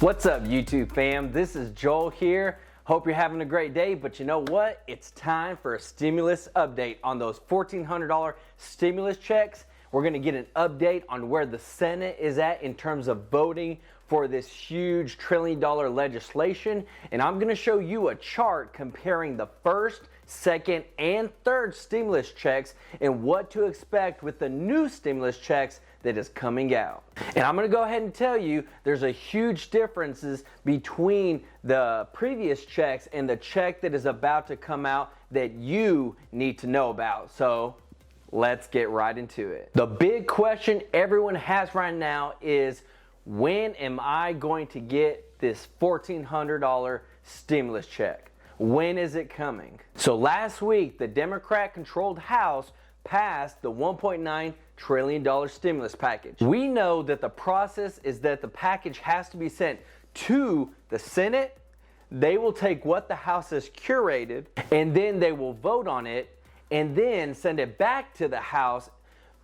What's up, YouTube fam? This is Joel here. Hope you're having a great day, but you know what? It's time for a stimulus update on those $1,400 stimulus checks. We're going to get an update on where the Senate is at in terms of voting for this huge $1 trillion legislation. And I'm going to show you a chart comparing the first, second, and third stimulus checks and what to expect with the new stimulus checks that is coming out. And I'm going to go ahead and tell you there's a huge differences between the previous checks and the check that is about to come out that you need to know about. So let's get right into it. The big question everyone has right now is, when am I going to get this $1,400 stimulus check? When is it coming? So last week, the Democrat-controlled House passed the $1.9 trillion stimulus package. We know that the process is that the package has to be sent to the Senate. They will take what the House has curated, and then they will vote on it, and then send it back to the House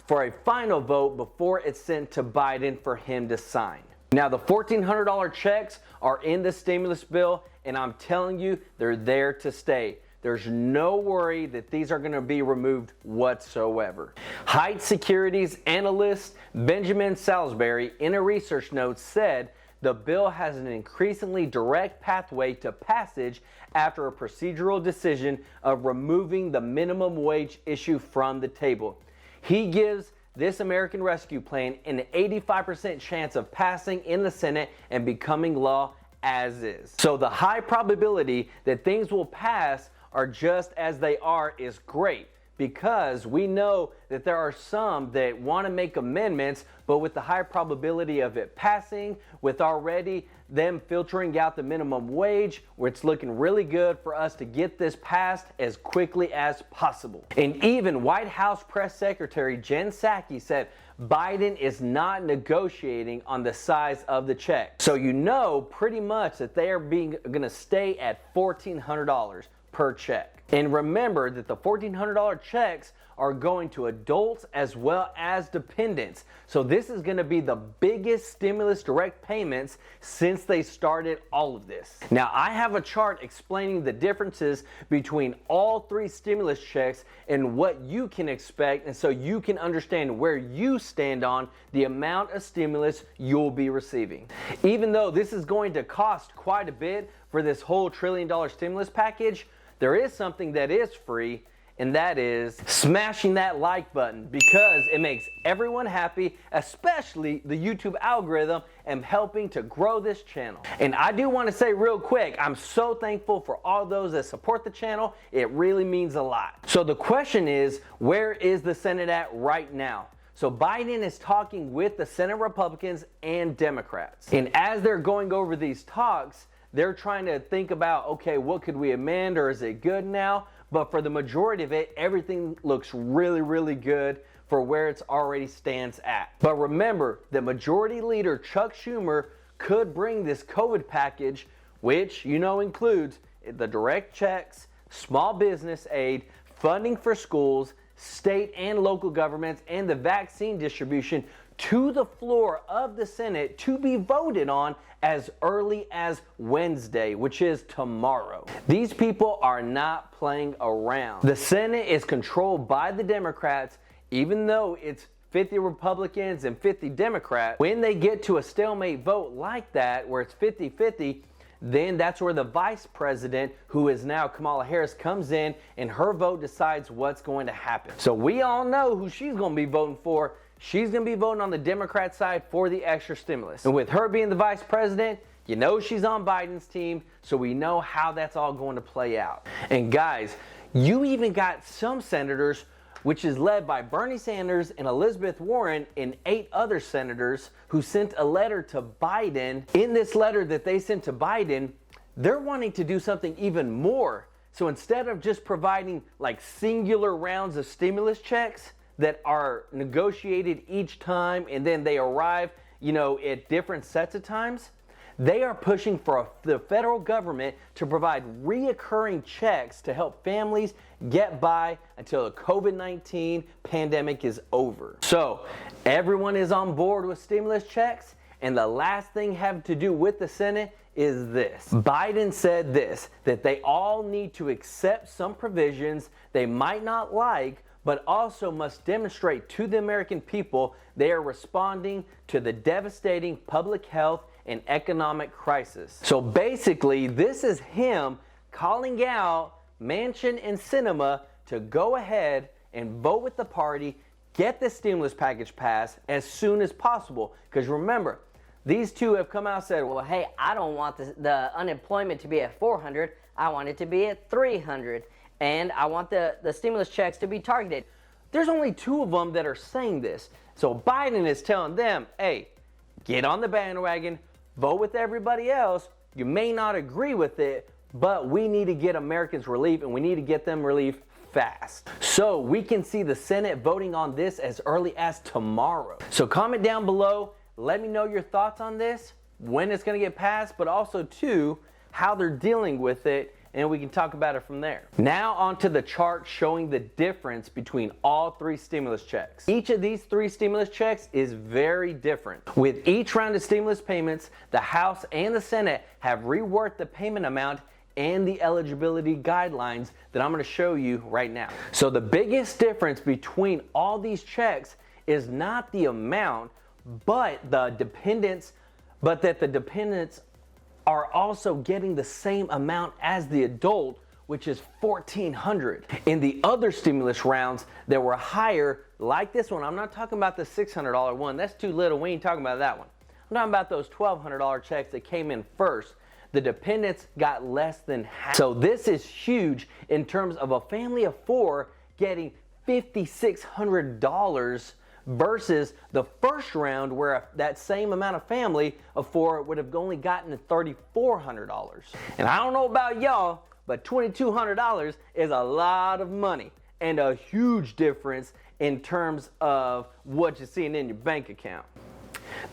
for a final vote before it's sent to Biden for him to sign. Now, the $1,400 checks are in the stimulus bill, and I'm telling you, they're there to stay. There's no worry that these are going to be removed whatsoever. Height Securities analyst Benjamin Salisbury, in a research note, said the bill has an increasingly direct pathway to passage after a procedural decision of removing the minimum wage issue from the table. He gives this American Rescue Plan an 85% chance of passing in the Senate and becoming law as is. So the high probability that things will pass are just as they are is great, because we know that there are some that want to make amendments, but with the high probability of it passing, with already them filtering out the minimum wage, where it's looking really good for us to get this passed as quickly as possible. And even White House Press Secretary Jen Psaki said Biden is not negotiating on the size of the check. So you know pretty much that they are going to stay at $1,400 per check. And remember that the $1,400 checks are going to adults as well as dependents. So this is going to be the biggest stimulus direct payments since they started all of this. Now, I have a chart explaining the differences between all three stimulus checks and what you can expect, and so you can understand where you stand on the amount of stimulus you'll be receiving. Even though this is going to cost quite a bit for this whole $1 trillion stimulus package, there is something that is free, and that is smashing that like button, because it makes everyone happy, especially the YouTube algorithm, and helping to grow this channel. And I do want to say real quick, I'm so thankful for all those that support the channel. It really means a lot. So the question is, where is the Senate at right now? So Biden is talking with the Senate Republicans and Democrats. And as they're going over these talks, they're trying to think about, okay, what could we amend, or is it good now? But for the majority of it, everything looks really, really good for where it's already stands at. But remember, the Majority Leader Chuck Schumer could bring this COVID package, which you know includes the direct checks, small business aid, funding for schools, state and local governments, and the vaccine distribution to the floor of the Senate to be voted on as early as Wednesday, which is tomorrow. These people are not playing around. The Senate is controlled by the Democrats, even though it's 50 Republicans and 50 Democrats. When they get to a stalemate vote like that, where it's 50-50, then that's where the vice president, who is now Kamala Harris, comes in, and her vote decides what's going to happen. So we all know who she's going to be voting for. She's going to be voting on the Democrat side for the extra stimulus. And with her being the vice president, you know she's on Biden's team, so we know how that's all going to play out. And guys, you even got some senators, which is led by Bernie Sanders and Elizabeth Warren and 8 other senators, who sent a letter to Biden. In this letter that they sent to Biden, they're wanting to do something even more. So instead of just providing like singular rounds of stimulus checks that are negotiated each time and then they arrive, you know, at different sets of times, they are pushing for the federal government to provide reoccurring checks to help families get by until the COVID-19 pandemic is over. So everyone is on board with stimulus checks, And the last thing having to do with the Senate is this. Biden said this, that they all need to accept some provisions they might not like, but also must demonstrate to the American people they are responding to the devastating public health and economic crisis. So basically, this is him calling out Manchin and Sinema to go ahead and vote with the party, get the stimulus package passed as soon as possible. Because remember, these two have come out and said, well, hey, I don't want the unemployment to be at 400. I want it to be at 300. And I want the stimulus checks to be targeted. There's only two of them that are saying this. So Biden is telling them, hey, get on the bandwagon, vote with everybody else. You may not agree with it, but we need to get Americans relief, and we need to get them relief fast. So we can see the Senate voting on this as early as tomorrow. So comment down below. Let me know your thoughts on this, when it's going to get passed, but also too, how they're dealing with it, and we can talk about it from there. Now onto the chart showing the difference between all three stimulus checks. Each of these three stimulus checks is very different. With each round of stimulus payments, the House and the Senate have reworked the payment amount and the eligibility guidelines that I'm going to show you right now. So the biggest difference between all these checks is not the amount, but that the dependents are also getting the same amount as the adult, which is $1,400. In the other stimulus rounds that were higher, like this one, I'm not talking about the $600 one. That's too little. We ain't talking about that one. I'm talking about those $1,200 checks that came in first. The dependents got less than half. So this is huge in terms of a family of four getting $5,600 versus the first round where that same amount of family of four would have only gotten $3,400. And I don't know about y'all, but $2,200 is a lot of money and a huge difference in terms of what you're seeing in your bank account.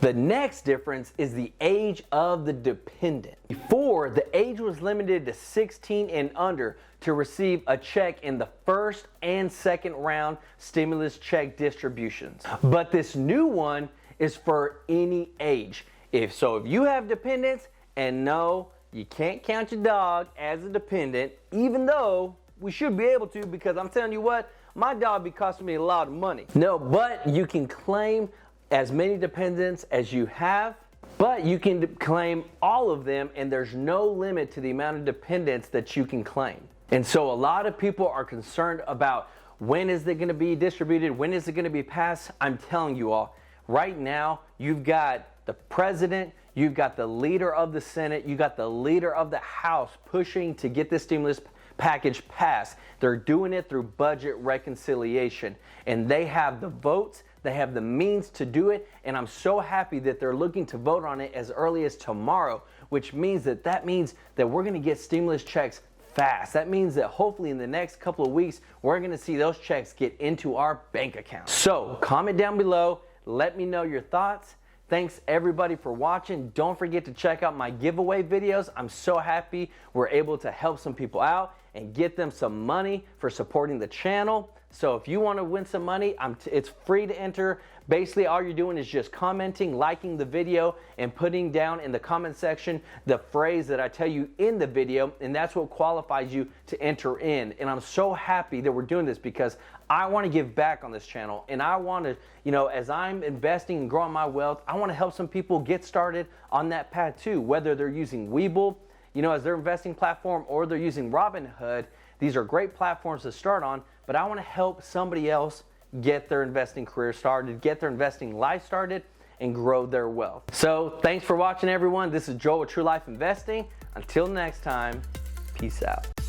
The next difference is the age of the dependent. Before, the age was limited to 16 and under to receive a check in the first and second round stimulus check distributions. But this new one is for any age. If you have dependents, and no, you can't count your dog as a dependent, even though we should be able to, because I'm telling you what, my dog be costing me a lot of money. No, but you can claim as many dependents as you have, but you can claim all of them, and there's no limit to the amount of dependents that you can claim. And so a lot of people are concerned about when is it going to be distributed, when is it going to be passed. I'm telling you all, right now you've got the president, you've got the leader of the Senate, you got the leader of the House pushing to get this stimulus package passed. They're doing it through budget reconciliation, and they have the votes, they have the means to do it, and I'm so happy that they're looking to vote on it as early as tomorrow, which means that we're going to get stimulus checks fast. That means that hopefully in the next couple of weeks, we're going to see those checks get into our bank account. So comment down below, let me know your thoughts. Thanks everybody for watching. Don't forget to check out my giveaway videos. I'm so happy we're able to help some people out and get them some money for supporting the channel. So if you want to win some money, it's free to enter. Basically, all you're doing is just commenting, liking the video, and putting down in the comment section the phrase that I tell you in the video, and that's what qualifies you to enter in. And I'm so happy that we're doing this because I want to give back on this channel, and I want to, as I'm investing and growing my wealth, I want to help some people get started on that path too, whether they're using Webull, as their investing platform, or they're using Robinhood. These are great platforms to start on, but I want to help somebody else get their investing career started, get their investing life started, and grow their wealth. So thanks for watching, everyone. This is Joel with True Life Investing. Until next time, peace out.